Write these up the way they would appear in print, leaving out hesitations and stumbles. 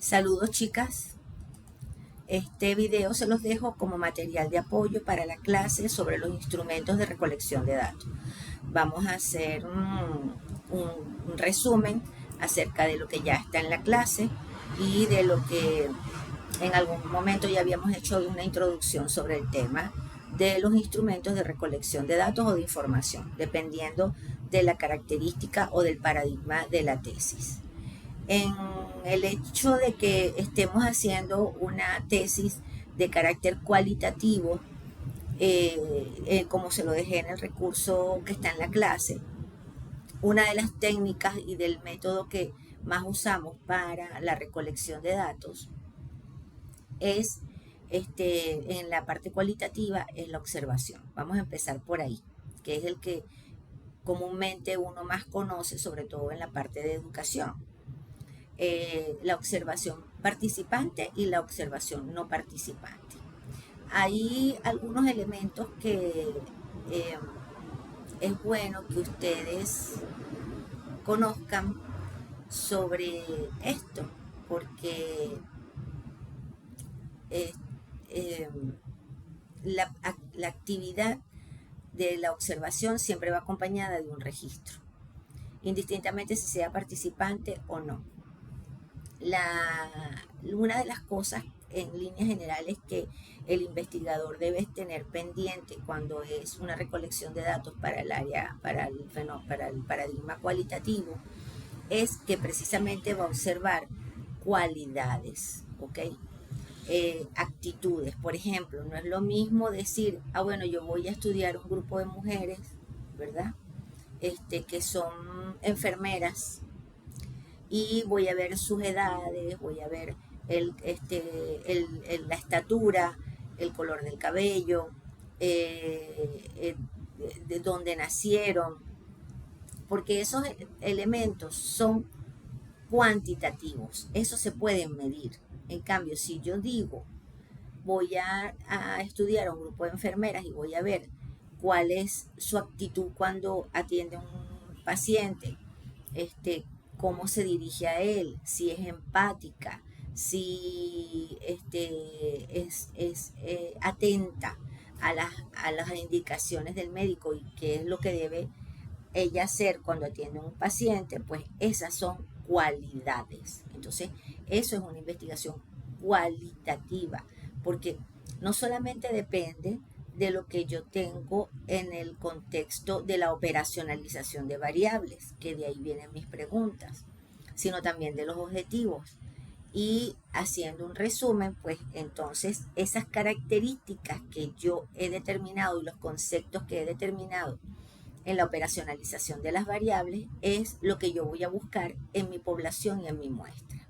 Saludos chicas, este video se los dejo como material de apoyo para la clase sobre los instrumentos de recolección de datos. Vamos a hacer un resumen acerca de lo que ya está en la clase y de lo que en algún momento ya habíamos hecho una introducción sobre el tema de los instrumentos de recolección de datos o de información, dependiendo de la característica o del paradigma de la tesis. En el hecho de que estemos haciendo una tesis de carácter cualitativo, como se lo dejé en el recurso que está en la clase, una de las técnicas y del método que más usamos para la recolección de datos es, en la parte cualitativa, es la observación. Vamos a empezar por ahí, que es el que comúnmente uno más conoce, sobre todo en la parte de educación. La observación participante y la observación no participante. Hay algunos elementos que eh, es bueno que ustedes conozcan sobre esto, porque eh, eh, la actividad de la observación siempre va acompañada de un registro, indistintamente si sea participante o no. Una de las cosas en líneas generales que el investigador debe tener pendiente cuando es una recolección de datos para el área, para el paradigma cualitativo, es que precisamente va a observar cualidades, ¿ok? Actitudes. Por ejemplo, no es lo mismo decir, bueno, yo voy a estudiar un grupo de mujeres, ¿verdad? Que son enfermeras y voy a ver sus edades, voy a ver la estatura, el color del cabello, de dónde nacieron, porque esos elementos son cuantitativos, eso se pueden medir. En cambio, si yo digo, voy a estudiar a un grupo de enfermeras y voy a ver cuál es su actitud cuando atiende a un paciente, este, cómo se dirige a él, si es empática, si es atenta a las indicaciones del médico y qué es lo que debe ella hacer cuando atiende a un paciente, pues esas son cualidades. Entonces, eso es una investigación cualitativa, porque no solamente depende de lo que yo tengo en el contexto de la operacionalización de variables, que de ahí vienen mis preguntas, sino también de los objetivos. Y haciendo un resumen, pues entonces esas características que yo he determinado y los conceptos que he determinado en la operacionalización de las variables es lo que yo voy a buscar en mi población y en mi muestra.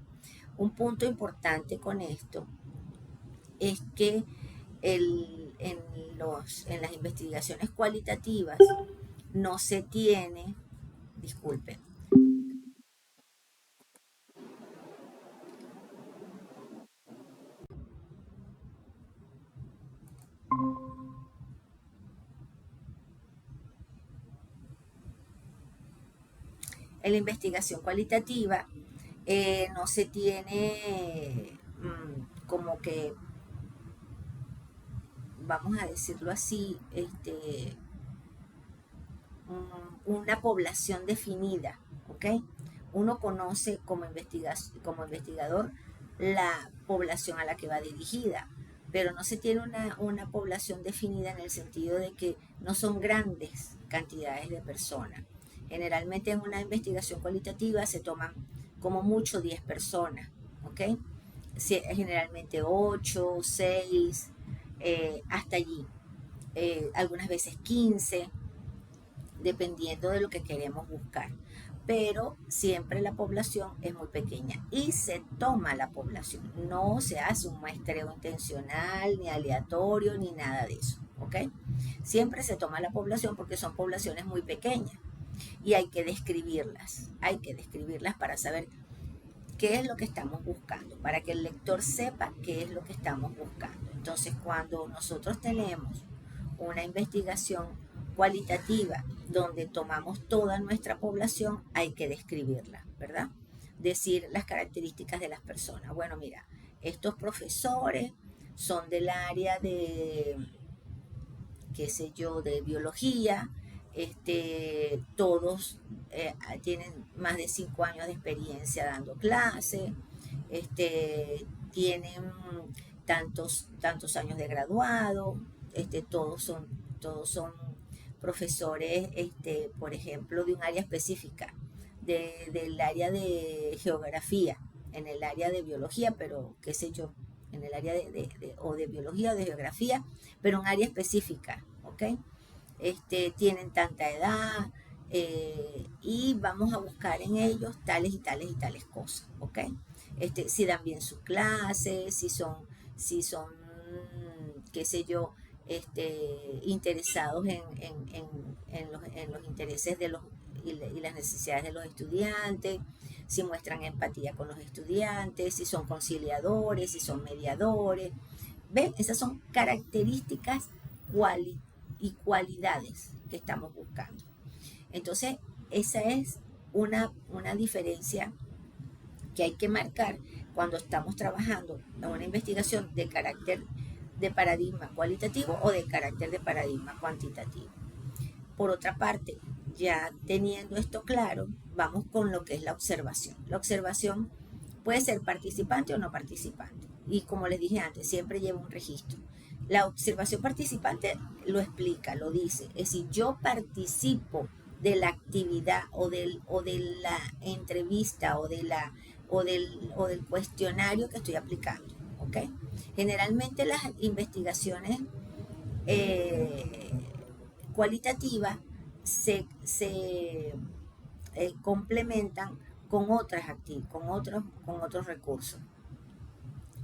Un punto importante con esto es que en las investigaciones cualitativas no se tiene, disculpen, en la investigación cualitativa no se tiene como que, vamos a decirlo así, una población definida, ¿ok? Uno conoce como investigador la población a la que va dirigida, pero no se tiene una población definida en el sentido de que no son grandes cantidades de personas. Generalmente en una investigación cualitativa se toman como mucho 10 personas, ¿ok? Generalmente 8, 6, hasta allí. Algunas veces 15, dependiendo de lo que queremos buscar. Pero siempre la población es muy pequeña y se toma la población. No se hace un muestreo intencional, ni aleatorio, ni nada de eso. ¿Ok? Siempre se toma la población porque son poblaciones muy pequeñas y hay que describirlas. Hay que describirlas para saber qué es lo que estamos buscando, para que el lector sepa qué es lo que estamos buscando. Entonces, cuando nosotros tenemos una investigación cualitativa donde tomamos toda nuestra población, hay que describirla, ¿verdad? decir las características de las personas. Bueno, mira, estos profesores son del área de, qué sé yo, de biología, todos tienen más de 5 años de experiencia dando clase, tienen tantos años de graduado, todos son profesores, por ejemplo, de un área específica, del área de geografía, en el área de biología, pero qué sé yo, en el área o de biología o de geografía, pero un área específica, ¿ok? Tienen tanta edad, y vamos a buscar en ellos tales y tales y tales cosas, ¿ok? Si dan bien su clase, si son, qué sé yo, interesados en los intereses y las necesidades de los estudiantes, si muestran empatía con los estudiantes, si son conciliadores, si son mediadores. ¿Ven? Esas son características y cualidades que estamos buscando. Entonces, esa es una diferencia que hay que marcar cuando estamos trabajando en una investigación de carácter de paradigma cualitativo o de carácter de paradigma cuantitativo. Por otra parte, ya teniendo esto claro, vamos con lo que es la observación. La observación puede ser participante o no participante. Y como les dije antes, siempre lleva un registro. La observación participante lo explica, lo dice. Es decir, yo participo de la actividad o de la entrevista o del cuestionario que estoy aplicando. ¿Ok? Generalmente las investigaciones eh, cualitativas se complementan con otros recursos.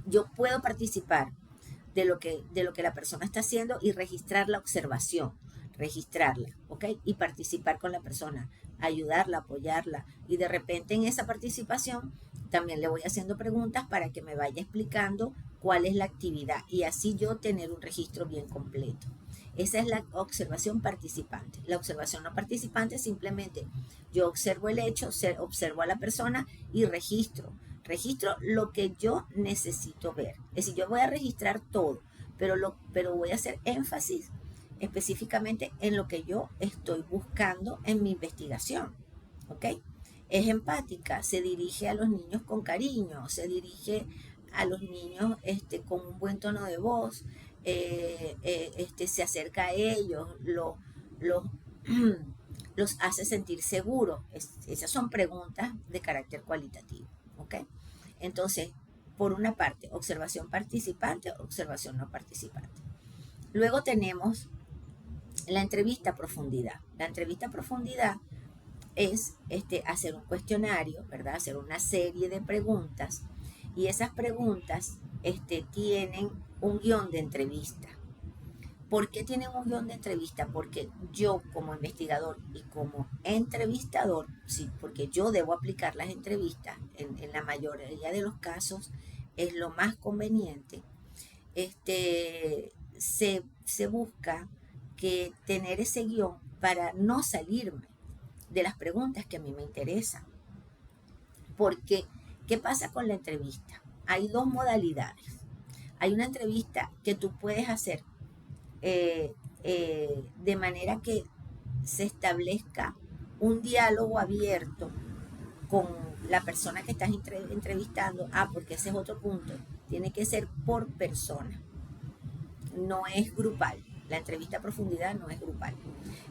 Yo puedo participar de lo que la persona está haciendo y registrar la observación, registrarla, ¿ok? Y participar con la persona, ayudarla, apoyarla. Y de repente en esa participación también le voy haciendo preguntas para que me vaya explicando cuál es la actividad y así yo tener un registro bien completo. Esa es la observación participante. La observación no participante simplemente yo observo el hecho, observo a la persona y registro lo que yo necesito ver. Es decir, yo voy a registrar todo, pero voy a hacer énfasis específicamente en lo que yo estoy buscando en mi investigación. ¿Ok? Es empática, se dirige a los niños con cariño, se dirige a los niños con un buen tono de voz, se acerca a ellos, los, los hace sentir seguros. Esas son preguntas de carácter cualitativo. ¿Ok? Entonces, por una parte, observación participante, observación no participante. Luego tenemos la entrevista a profundidad. La entrevista a profundidad es hacer un cuestionario, ¿verdad? Hacer una serie de preguntas y esas preguntas tienen un guión de entrevista. ¿Por qué tienen un guión de entrevista? Porque yo como investigador y como entrevistador, sí, porque yo debo aplicar las entrevistas, en la mayoría de los casos es lo más conveniente, se busca que tener ese guión para no salirme de las preguntas que a mí me interesan. Porque, ¿qué pasa con la entrevista? Hay dos modalidades. Hay una entrevista que tú puedes hacer de manera que se establezca un diálogo abierto con la persona que estás entrevistando. Porque ese es otro punto. Tiene que ser por persona. No es grupal. La entrevista a profundidad no es grupal.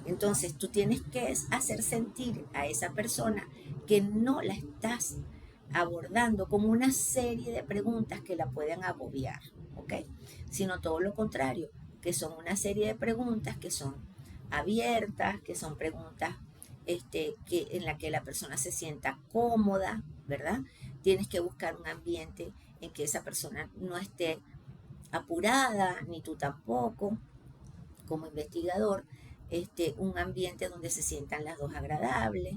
Entonces tú tienes que hacer sentir a esa persona que no la estás abordando como una serie de preguntas que la pueden agobiar, ¿ok? Sino todo lo contrario, que son una serie de preguntas que son abiertas, que son preguntas en la que la persona se sienta cómoda, ¿verdad? Tienes que buscar un ambiente en que esa persona no esté apurada, ni tú tampoco, como investigador, un ambiente donde se sientan las dos agradables,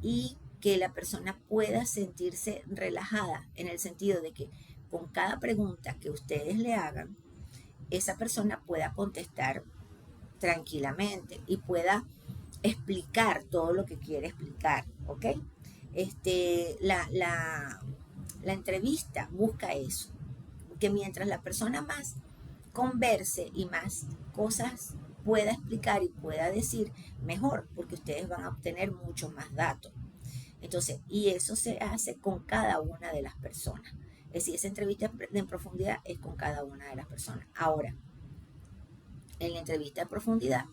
y que la persona pueda sentirse relajada en el sentido de que con cada pregunta que ustedes le hagan, esa persona pueda contestar tranquilamente y pueda explicar todo lo que quiere explicar, ¿ok? La entrevista busca eso, que mientras la persona más converse y más cosas pueda explicar y pueda decir, mejor, porque ustedes van a obtener muchos más datos. Entonces, y eso se hace con cada una de las personas. Es decir, esa entrevista en profundidad es con cada una de las personas. Ahora, en la entrevista en profundidad,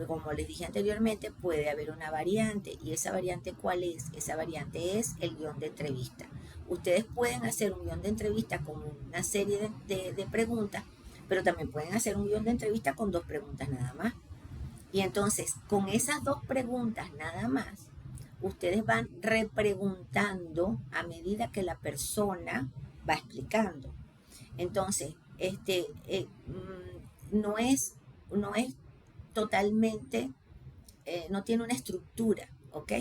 como les dije anteriormente, puede haber una variante. ¿Y esa variante cuál es? Esa variante es el guión de entrevista. Ustedes pueden hacer un guión de entrevista con una serie de preguntas, pero también pueden hacer un guión de entrevista con 2 preguntas nada más. Y entonces, con esas 2 preguntas nada más, ustedes van repreguntando a medida que la persona va explicando. Entonces, no es totalmente, no tiene una estructura, ¿ok?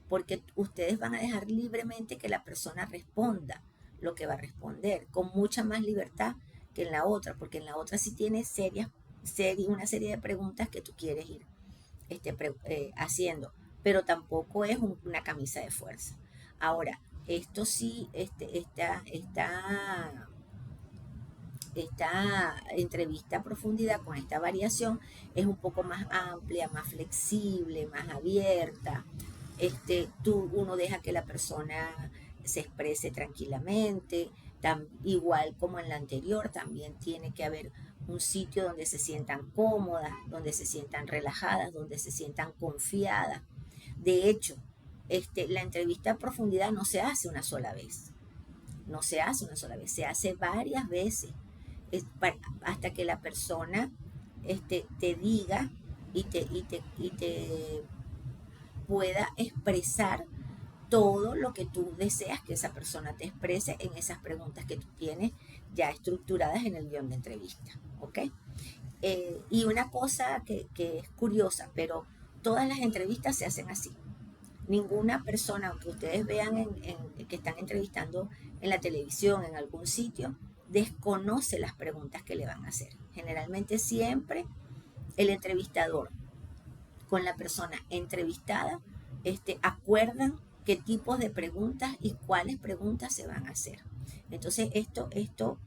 Porque ustedes van a dejar libremente que la persona responda lo que va a responder, con mucha más libertad que en la otra, porque en la otra sí tiene una serie de preguntas que tú quieres ir haciendo, pero tampoco es una camisa de fuerza. Ahora, esto sí, esta entrevista a profundidad con esta variación es un poco más amplia, más flexible, más abierta. Uno deja que la persona se exprese tranquilamente, igual como en la anterior, también tiene que haber un sitio donde se sientan cómodas, donde se sientan relajadas, donde se sientan confiadas. De hecho, la entrevista a profundidad no se hace una sola vez, no se hace una sola vez, se hace varias veces, hasta que la persona te diga y te pueda expresar todo lo que tú deseas que esa persona te exprese en esas preguntas que tú tienes ya estructuradas en el guión de entrevista, ¿ok? Y una cosa que es curiosa, pero todas las entrevistas se hacen así. Ninguna persona, aunque ustedes vean que están entrevistando en la televisión, en algún sitio, desconoce las preguntas que le van a hacer. Generalmente siempre el entrevistador con la persona entrevistada acuerdan qué tipos de preguntas y cuáles preguntas se van a hacer. Entonces esto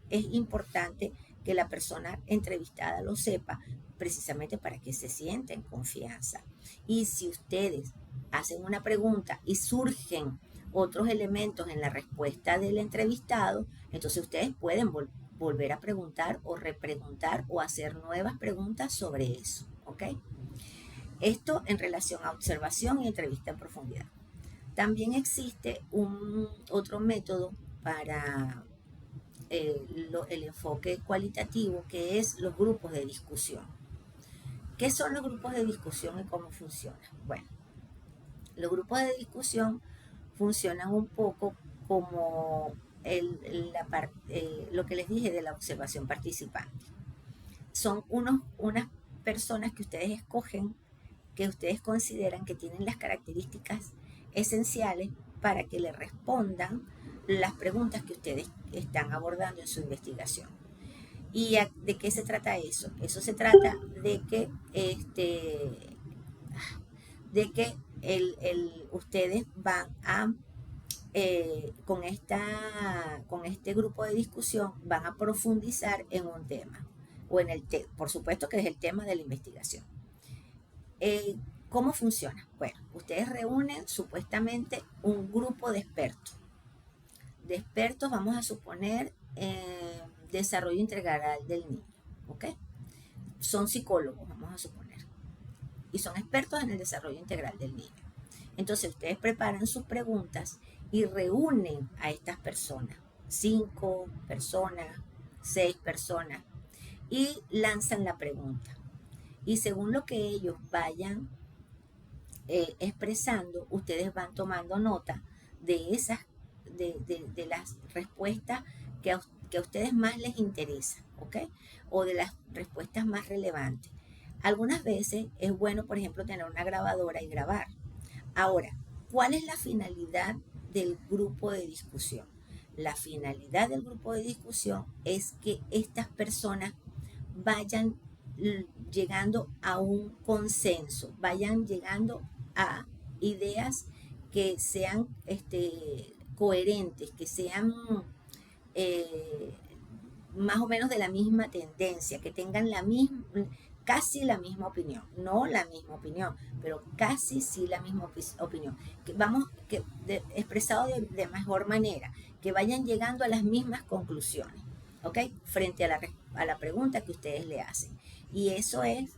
es importante que la persona entrevistada lo sepa, precisamente para que se sienta en confianza. Y si ustedes hacen una pregunta y surgen otros elementos en la respuesta del entrevistado, entonces ustedes pueden volver a preguntar o repreguntar o hacer nuevas preguntas sobre eso, ¿ok? Esto en relación a observación y entrevista en profundidad. También existe otro método para el enfoque cualitativo, que es los grupos de discusión. ¿Qué son los grupos de discusión y cómo funcionan? Bueno, los grupos de discusión funcionan un poco como lo que les dije de la observación participante. Son unas personas que ustedes escogen, que ustedes consideran que tienen las características esenciales para que le respondan las preguntas que ustedes están abordando en su investigación. ¿Y de qué se trata eso? Eso se trata de que ustedes van a, con este grupo de discusión, van a profundizar en un tema, o por supuesto que es el tema de la investigación. ¿Cómo funciona? Bueno, ustedes reúnen supuestamente un grupo de expertos. De expertos, vamos a suponer, desarrollo integral del niño, ¿ok? Son psicólogos, vamos a suponer, y son expertos en el desarrollo integral del niño. Entonces, ustedes preparan sus preguntas y reúnen a estas personas, 5 personas, 6 personas, y lanzan la pregunta. Y según lo que ellos vayan expresando, ustedes van tomando nota de esas, de las respuestas que a ustedes más les interesan, ¿ok? O de las respuestas más relevantes. Algunas veces es bueno, por ejemplo, tener una grabadora y grabar. Ahora, ¿cuál es la finalidad del grupo de discusión? La finalidad del grupo de discusión es que estas personas vayan llegando a un consenso, vayan llegando a ideas que sean coherentes, que sean más o menos de la misma tendencia, que tengan casi la misma opinión, no la misma opinión, pero casi sí la misma opinión. Expresado de mejor manera, que vayan llegando a las mismas conclusiones, ¿ok? Frente a la pregunta que ustedes le hacen. Y eso es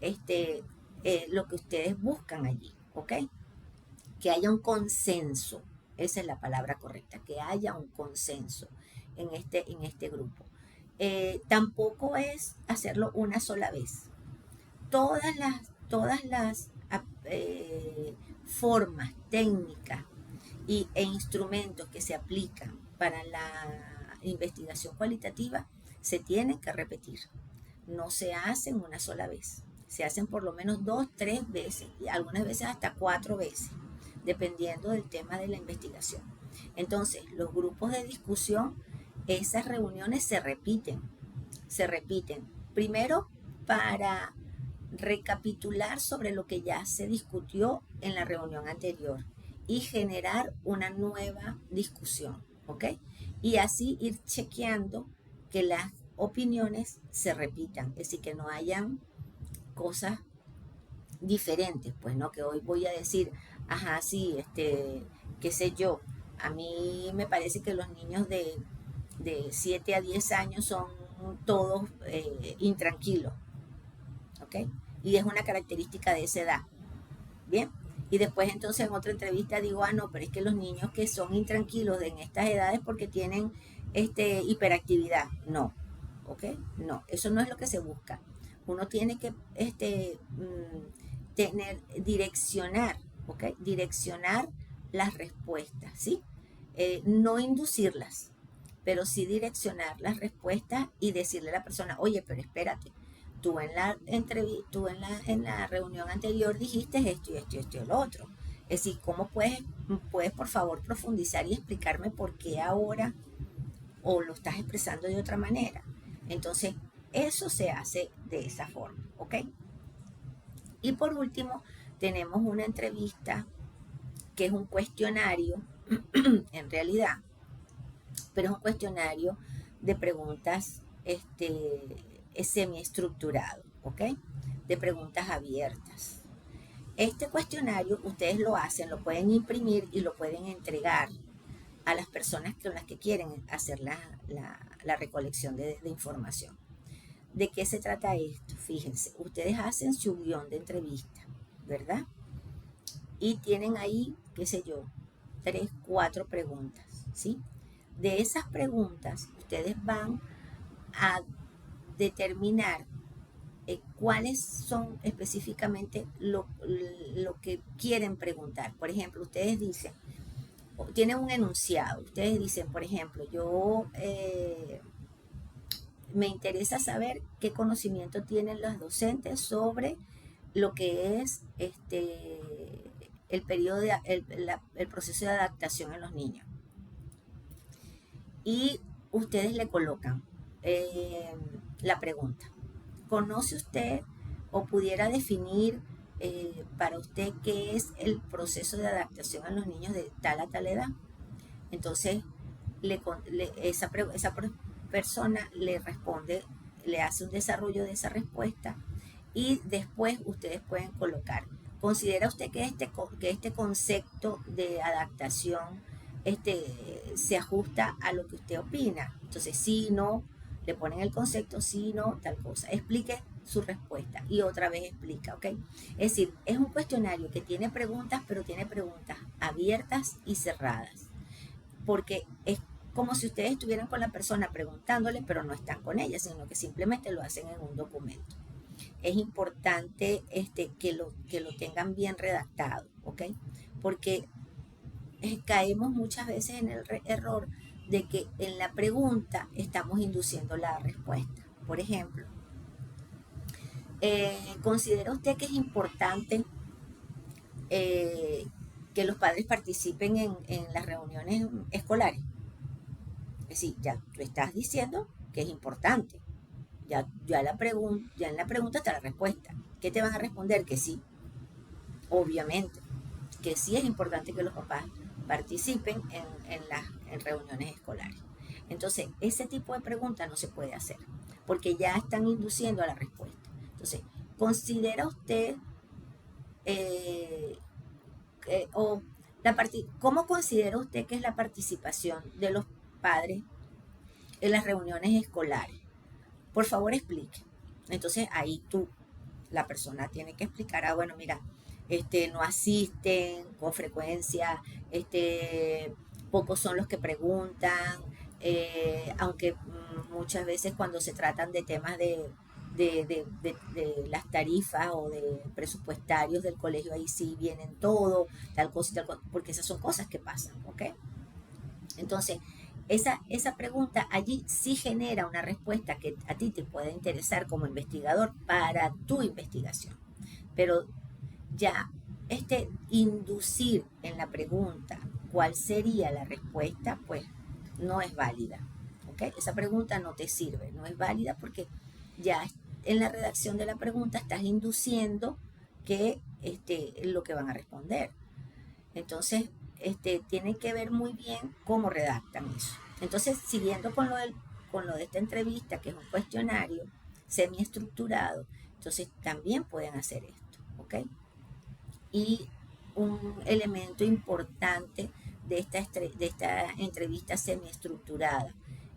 lo que ustedes buscan allí, ¿ok? Que haya un consenso, esa es la palabra correcta, que haya un consenso en este grupo. Tampoco es hacerlo una sola vez. Todas las formas, técnicas e instrumentos que se aplican para la investigación cualitativa se tienen que repetir. No se hacen una sola vez. Se hacen por lo menos 2, 3 veces y algunas veces hasta 4 veces, dependiendo del tema de la investigación. Entonces, los grupos de discusión, esas reuniones se repiten. Primero, para recapitular sobre lo que ya se discutió en la reunión anterior y generar una nueva discusión, ¿ok? Y así ir chequeando que las opiniones se repitan, es decir, que no hayan cosas diferentes, pues no, que hoy voy a decir, ajá, sí, qué sé yo, a mí me parece que los niños de 7 a 10 años son todos intranquilos, ¿ok? Y es una característica de esa edad, ¿bien? Y después entonces en otra entrevista digo, ah, no, pero es que los niños que son intranquilos en estas edades porque tienen hiperactividad. No, ¿ok? No, eso no es lo que se busca. Uno tiene que direccionar, ¿ok? Direccionar las respuestas, ¿sí? No inducirlas, pero sí direccionar las respuestas y decirle a la persona, oye, pero espérate, tú en la reunión anterior dijiste esto y esto y esto y lo otro. Es decir, ¿cómo puedes por favor profundizar y explicarme por qué ahora o lo estás expresando de otra manera? Entonces, eso se hace de esa forma, ¿ok? Y por último, tenemos una entrevista que es un cuestionario, en realidad, pero es un cuestionario de preguntas semiestructurado, ¿ok? De preguntas abiertas. Este cuestionario ustedes lo hacen, lo pueden imprimir y lo pueden entregar a las personas con las que quieren hacer la recolección de información. ¿De qué se trata esto? Fíjense, ustedes hacen su guión de entrevista, ¿verdad? Y tienen ahí, qué sé yo, 3, 4 preguntas, ¿sí? De esas preguntas, ustedes van a determinar cuáles son específicamente lo que quieren preguntar. Por ejemplo, ustedes dicen, tienen un enunciado, ustedes dicen, por ejemplo, yo me interesa saber qué conocimiento tienen los docentes sobre lo que es el periodo el proceso de adaptación en los niños. Y ustedes le colocan la pregunta. ¿Conoce usted o pudiera definir para usted qué es el proceso de adaptación en los niños de tal a tal edad? Entonces, esa persona le responde, le hace un desarrollo de esa respuesta y después ustedes pueden colocar, ¿considera usted que este concepto de adaptación se ajusta a lo que usted opina? Entonces, sí, no, le ponen el concepto, sí, no, tal cosa. Explique su respuesta y otra vez explica, ¿ok? Es decir, es un cuestionario que tiene preguntas, pero tiene preguntas abiertas y cerradas, porque es como si ustedes estuvieran con la persona preguntándole, pero no están con ella, sino que simplemente lo hacen en un documento. Es importante que lo tengan bien redactado, ¿ok? Porque caemos muchas veces en el error de que en la pregunta estamos induciendo la respuesta. Por ejemplo, ¿considera usted que es importante que los padres participen en las reuniones escolares? Es decir, ya tú estás diciendo que es importante. Ya en la pregunta está la respuesta. ¿Qué te van a responder? Que sí, obviamente. que sí es importante que los papás participen en reuniones escolares. Entonces, ese tipo de preguntas no se puede hacer, porque ya están induciendo a la respuesta. Entonces, ¿considera usted eh, o cómo considera usted que es la participación de los padres en las reuniones escolares? Por favor, explique. Entonces, ahí la persona tiene que explicar, bueno, mira, no asisten con frecuencia, pocos son los que preguntan, aunque muchas veces cuando se tratan de temas de las tarifas o de presupuestarios del colegio, ahí sí vienen todo, tal cosa y tal cosa, porque esas son cosas que pasan, ¿ok? Entonces, esa pregunta allí sí genera una respuesta que a ti te puede interesar como investigador para tu investigación. Pero ya inducir en la pregunta cuál sería la respuesta, pues no es válida. ¿Ok? Esa pregunta no te sirve, no es válida porque ya en la redacción de la pregunta estás induciendo que lo que van a responder. Entonces, tienen que ver muy bien cómo redactan eso. Entonces, siguiendo con lo de esta entrevista, que es un cuestionario semiestructurado, entonces también pueden hacer esto, ¿ok? Y un elemento importante de esta entrevista semiestructurada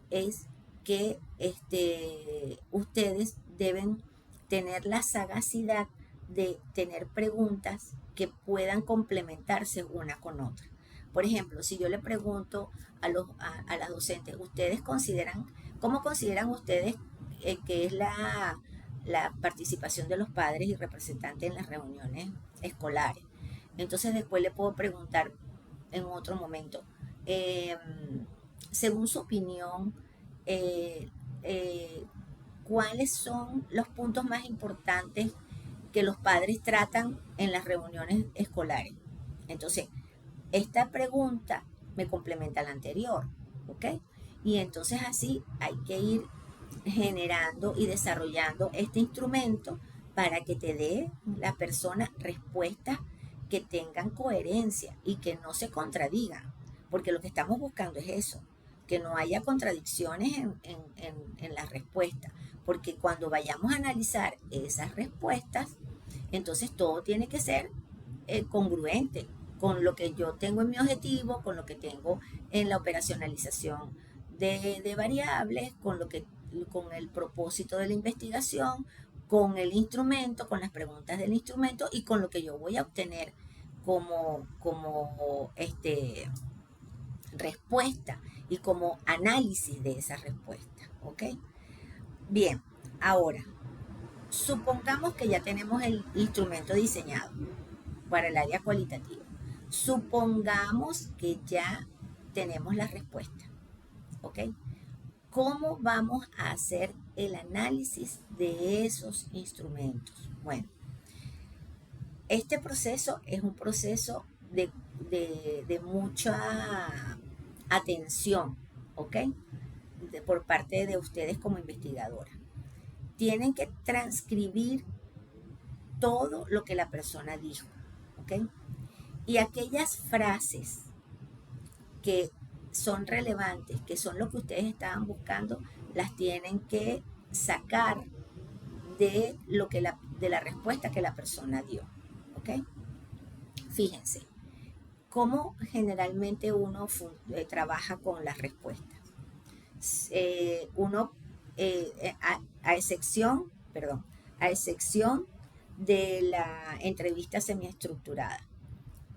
es que ustedes deben tener la sagacidad de tener preguntas que puedan complementarse una con otra. Por ejemplo, si yo le pregunto a las docentes, ¿cómo consideran ustedes que es la participación de los padres y representantes en las reuniones escolares? Entonces después le puedo preguntar en otro momento, eh, según su opinión, eh, eh, ¿cuáles son los puntos más importantes que los padres tratan en las reuniones escolares? Entonces, esta pregunta me complementa a la anterior, ¿ok? Y entonces así hay que ir generando y desarrollando este instrumento para que te dé la persona respuestas que tengan coherencia y que no se contradigan, porque lo que estamos buscando es eso, que no haya contradicciones en la respuesta, porque cuando vayamos a analizar esas respuestas, entonces todo tiene que ser congruente con lo que yo tengo en mi objetivo, con lo que tengo en la operacionalización de variables, con el propósito de la investigación, con el instrumento, con las preguntas del instrumento y con lo que yo voy a obtener como respuesta y como análisis de esa respuesta. ¿Ok? Bien, ahora, supongamos que ya tenemos el instrumento diseñado para el área cualitativa. Supongamos que ya tenemos la respuesta. ¿Ok? ¿Cómo vamos a hacer el análisis de esos instrumentos? Bueno, este proceso es un proceso de mucha atención, ¿ok? Por parte de ustedes como investigadora. Tienen que transcribir todo lo que la persona dijo, ¿ok? Y aquellas frases que son relevantes, que son lo que ustedes estaban buscando, las tienen que sacar de la respuesta que la persona dio. ¿Ok? Fíjense, cómo generalmente uno trabaja con las respuestas. Uno, a excepción, perdón, a excepción de la entrevista semiestructurada,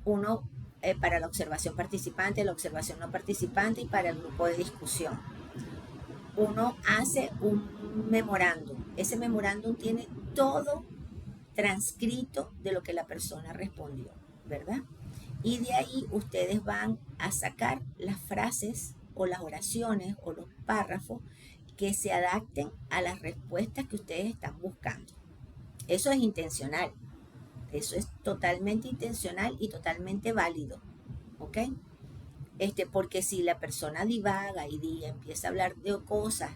uno para la observación participante, la observación no participante y para el grupo de discusión. Uno hace un memorándum. Ese memorándum tiene todo transcrito de lo que la persona respondió, ¿verdad? Y de ahí ustedes van a sacar las frases o las oraciones o los párrafos que se adapten a las respuestas que ustedes están buscando. Eso es intencional. Eso es totalmente intencional y totalmente válido. ¿Ok? Porque si la persona divaga y empieza a hablar de cosas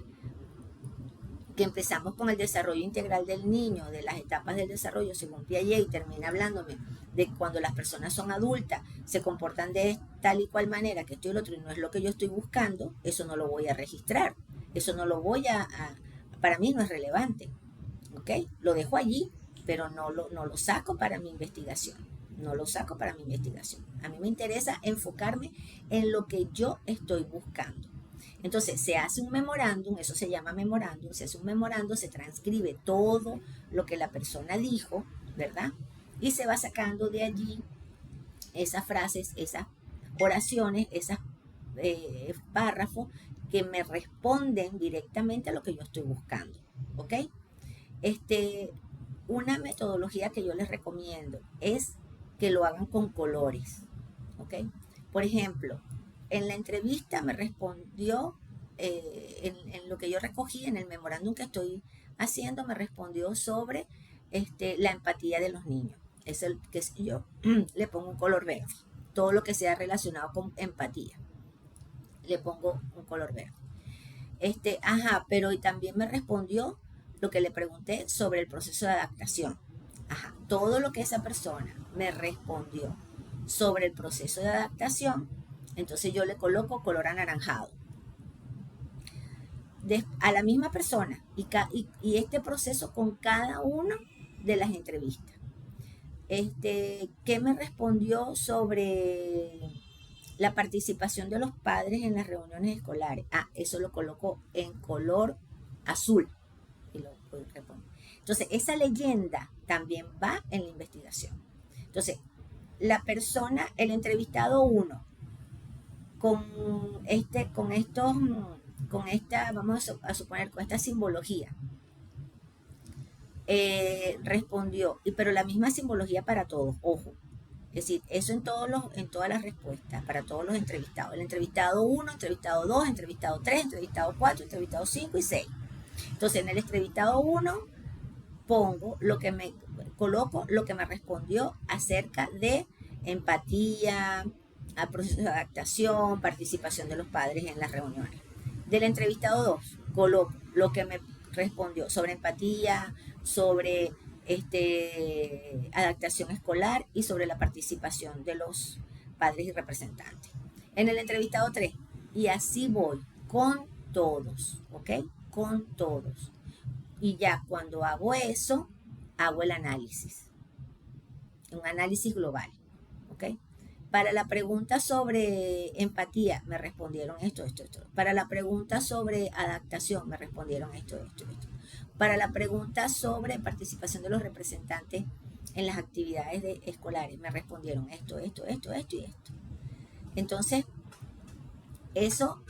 que empezamos con el desarrollo integral del niño, de las etapas del desarrollo según Piaget, y termina hablándome de cuando las personas son adultas, se comportan de tal y cual manera que esto y lo otro y no es lo que yo estoy buscando, eso no lo voy a registrar, eso no lo voy para mí no es relevante, ¿ok? Lo dejo allí, pero no lo saco para mi investigación, no lo saco para mi investigación. A mí me interesa enfocarme en lo que yo estoy buscando. Entonces se hace un memorándum, eso se llama memorándum, se hace un memorándum, se transcribe todo lo que la persona dijo, ¿verdad? Y se va sacando de allí esas frases, esas oraciones, esos párrafos que me responden directamente a lo que yo estoy buscando, ¿ok? Este, una metodología que yo les recomiendo es que lo hagan con colores, ¿ok? Por ejemplo, en la entrevista me respondió, en lo que yo recogí, en el memorándum que estoy haciendo, me respondió sobre la empatía de los niños. Es el que yo le pongo un color verde. Todo lo que sea relacionado con empatía, le pongo un color verde. Pero y también me respondió lo que le pregunté sobre el proceso de adaptación. Todo lo que esa persona me respondió sobre el proceso de adaptación, entonces yo le coloco color anaranjado. A la misma persona y este proceso con cada una de las entrevistas. ¿Qué me respondió sobre la participación de los padres en las reuniones escolares? Eso lo coloco en color azul. Y lo repongo. Entonces, esa leyenda también va en la investigación. Entonces, la persona, el entrevistado 1, vamos a suponer, con esta simbología, respondió, pero la misma simbología para todos, ojo. Es decir, eso en todas las respuestas, para todos los entrevistados. El entrevistado 1, entrevistado 2, entrevistado 3, entrevistado 4, entrevistado 5 y 6. Entonces, en el entrevistado 1 coloco lo que me respondió acerca de empatía, al proceso de adaptación, participación de los padres en las reuniones. Del entrevistado 2, coloco lo que me respondió sobre empatía, sobre adaptación escolar y sobre la participación de los padres y representantes. En el entrevistado 3, y así voy con todos, ¿ok? Con todos. Y ya cuando hago eso, hago el análisis, un análisis global, ¿ok? Para la pregunta sobre empatía, me respondieron esto. Para la pregunta sobre adaptación, me respondieron esto. Para la pregunta sobre participación de los representantes en las actividades escolares, me respondieron esto y esto. Entonces, eso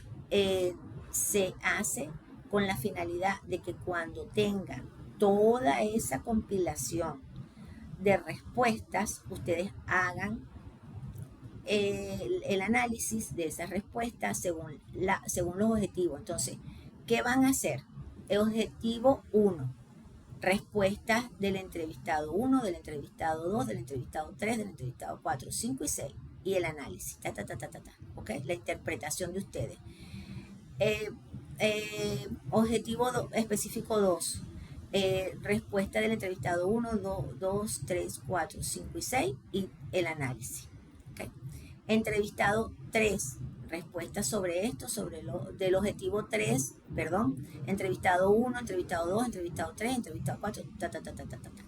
se hace con la finalidad de que cuando tengan toda esa compilación de respuestas, ustedes hagan el análisis de esas respuestas según los objetivos. Entonces, ¿qué van a hacer? El objetivo 1, respuestas del entrevistado 1, del entrevistado 2, del entrevistado 3, del entrevistado 4, 5 y 6. Y el análisis, ¿ok? La interpretación de ustedes. Objetivo específico 2, respuesta del entrevistado 1, 2, 3, 4, 5 y 6 y el análisis. ¿Okay? Entrevistado 3, respuesta sobre esto, del objetivo 3, entrevistado 1, entrevistado 2, entrevistado 3, entrevistado 4,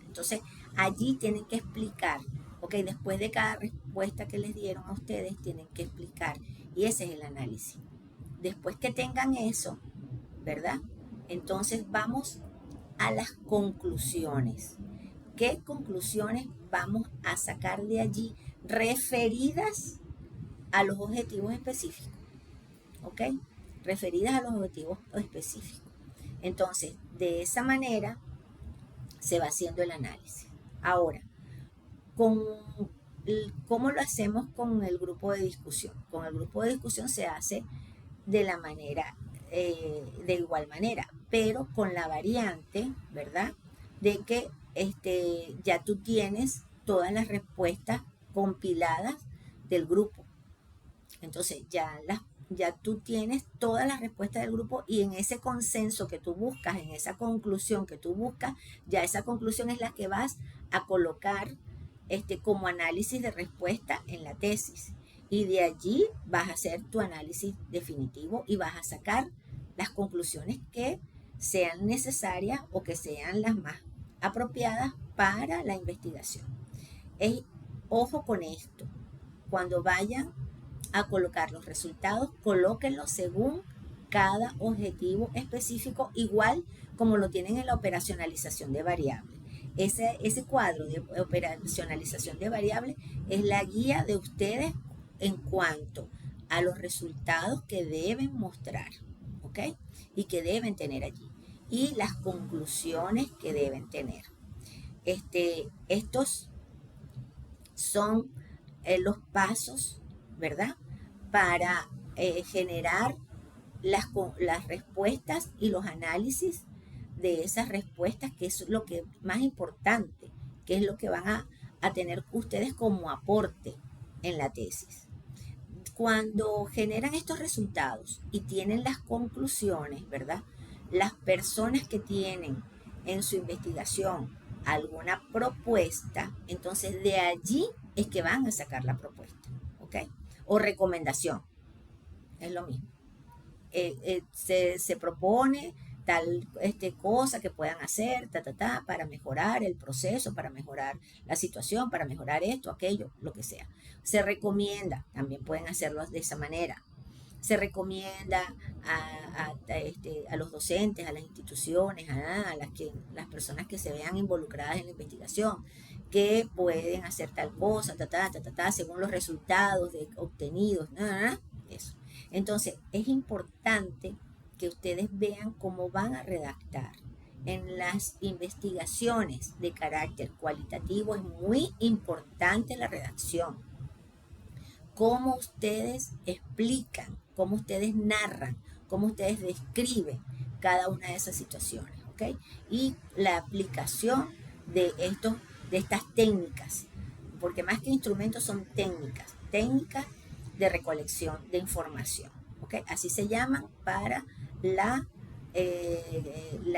Entonces, allí tienen que explicar, ¿ok? Después de cada respuesta que les dieron a ustedes, tienen que explicar. Y ese es el análisis. Después que tengan eso, ¿verdad? Entonces vamos a las conclusiones. ¿Qué conclusiones vamos a sacar de allí referidas a los objetivos específicos? ¿Ok? Referidas a los objetivos específicos. Entonces, de esa manera se va haciendo el análisis. Ahora, ¿cómo lo hacemos con el grupo de discusión? Con el grupo de discusión se hace de igual manera, pero con la variante, ¿verdad? De que ya tú tienes todas las respuestas compiladas del grupo. Entonces ya tú tienes todas las respuestas del grupo y en ese consenso que tú buscas, en esa conclusión que tú buscas, ya esa conclusión es la que vas a colocar como análisis de respuesta en la tesis. Y de allí vas a hacer tu análisis definitivo y vas a sacar las conclusiones que sean necesarias o que sean las más apropiadas para la investigación. Ojo con esto, cuando vayan a colocar los resultados, colóquenlos según cada objetivo específico, igual como lo tienen en la operacionalización de variables. Ese cuadro de operacionalización de variables es la guía de ustedes en cuanto a los resultados que deben mostrar, ¿ok? Y que deben tener allí. Y las conclusiones que deben tener. Estos son los pasos, ¿verdad? Para generar las respuestas y los análisis de esas respuestas, que es lo que más importante, que es lo que van a tener ustedes como aporte en la tesis. Cuando generan estos resultados y tienen las conclusiones, ¿verdad? Las personas que tienen en su investigación alguna propuesta, entonces de allí es que van a sacar la propuesta, ¿ok? O recomendación, es lo mismo. Se propone tal cosa que puedan hacer, para mejorar el proceso, para mejorar la situación, para mejorar esto, aquello, lo que sea. Se recomienda, también pueden hacerlo de esa manera. Se recomienda a los docentes, a las instituciones, a las personas que se vean involucradas en la investigación, que pueden hacer tal cosa, según los resultados obtenidos, eso. Entonces, es importante que ustedes vean cómo van a redactar. En las investigaciones de carácter cualitativo es muy importante la redacción. Cómo ustedes explican, cómo ustedes narran, cómo ustedes describen cada una de esas situaciones, ¿ok? Y la aplicación de estas técnicas, porque más que instrumentos son técnicas de recolección de información, ¿ok? Así se llaman para la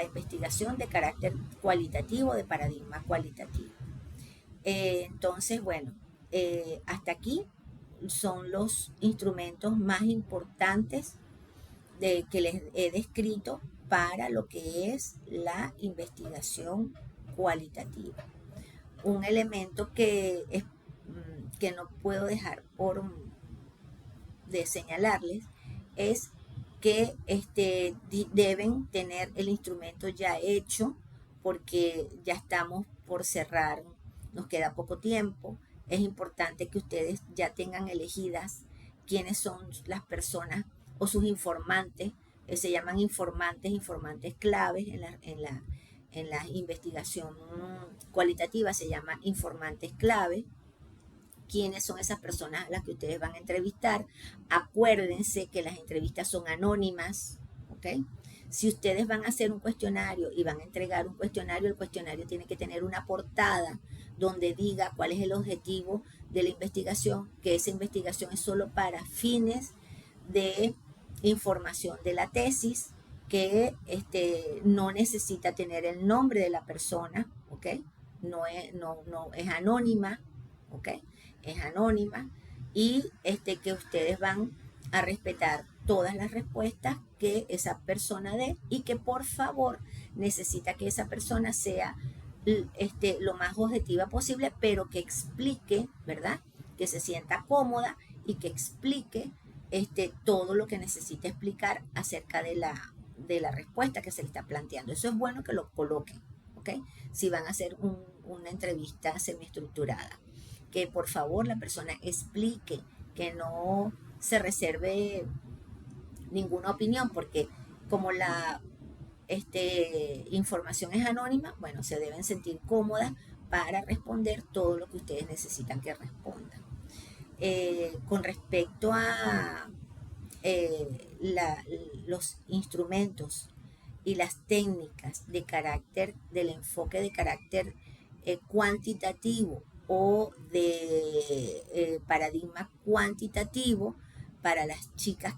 investigación de carácter cualitativo, de paradigma cualitativo. Entonces, bueno, hasta aquí son los instrumentos más importantes que les he descrito para lo que es la investigación cualitativa. Un elemento que no puedo dejar de señalarles es que deben tener el instrumento ya hecho, porque ya estamos por cerrar, nos queda poco tiempo. Es importante que ustedes ya tengan elegidas quiénes son las personas o sus informantes, se llaman informantes claves en la investigación cualitativa, se llama informantes clave. Quiénes son esas personas a las que ustedes van a entrevistar. Acuérdense que las entrevistas son anónimas, ¿ok? Si ustedes van a hacer un cuestionario y van a entregar un cuestionario, el cuestionario tiene que tener una portada donde diga cuál es el objetivo de la investigación, que esa investigación es solo para fines de información de la tesis, que no necesita tener el nombre de la persona, ¿ok? No es anónima, ¿ok? Es anónima, y que ustedes van a respetar todas las respuestas que esa persona dé, y que por favor necesita que esa persona sea lo más objetiva posible, pero que explique, ¿verdad? Que se sienta cómoda y que explique todo lo que necesita explicar acerca de la respuesta que se le está planteando. Eso es bueno que lo coloquen, ¿ok? Si van a hacer una entrevista semiestructurada, que por favor la persona explique, que no se reserve ninguna opinión, porque como la información es anónima, bueno, se deben sentir cómodas para responder todo lo que ustedes necesitan que respondan. Con respecto a los instrumentos y las técnicas del enfoque de carácter cuantitativo o de paradigma cuantitativo, para las chicas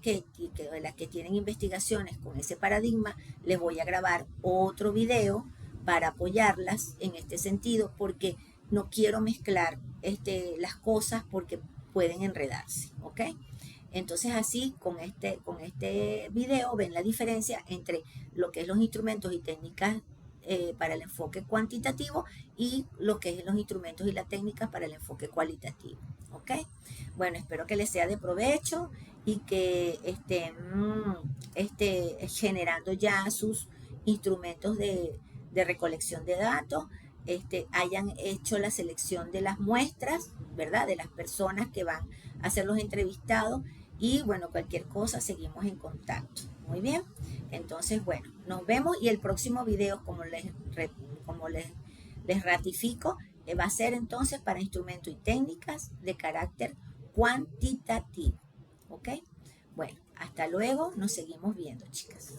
las que tienen investigaciones con ese paradigma, les voy a grabar otro video para apoyarlas en este sentido, porque no quiero mezclar las cosas porque pueden enredarse, ¿ok? Entonces así con este video ven la diferencia entre lo que es los instrumentos y técnicas para el enfoque cuantitativo y lo que es los instrumentos y las técnicas para el enfoque cualitativo. ¿Ok? Bueno, espero que les sea de provecho y que estén generando ya sus instrumentos de recolección de datos, hayan hecho la selección de las muestras, ¿verdad? De las personas que van a ser los entrevistados y bueno, cualquier cosa seguimos en contacto. Muy bien. Entonces, bueno, nos vemos y el próximo video, como les ratifico, va a ser entonces para instrumentos y técnicas de carácter cuantitativo. ¿Ok? Bueno, hasta luego. Nos seguimos viendo, chicas.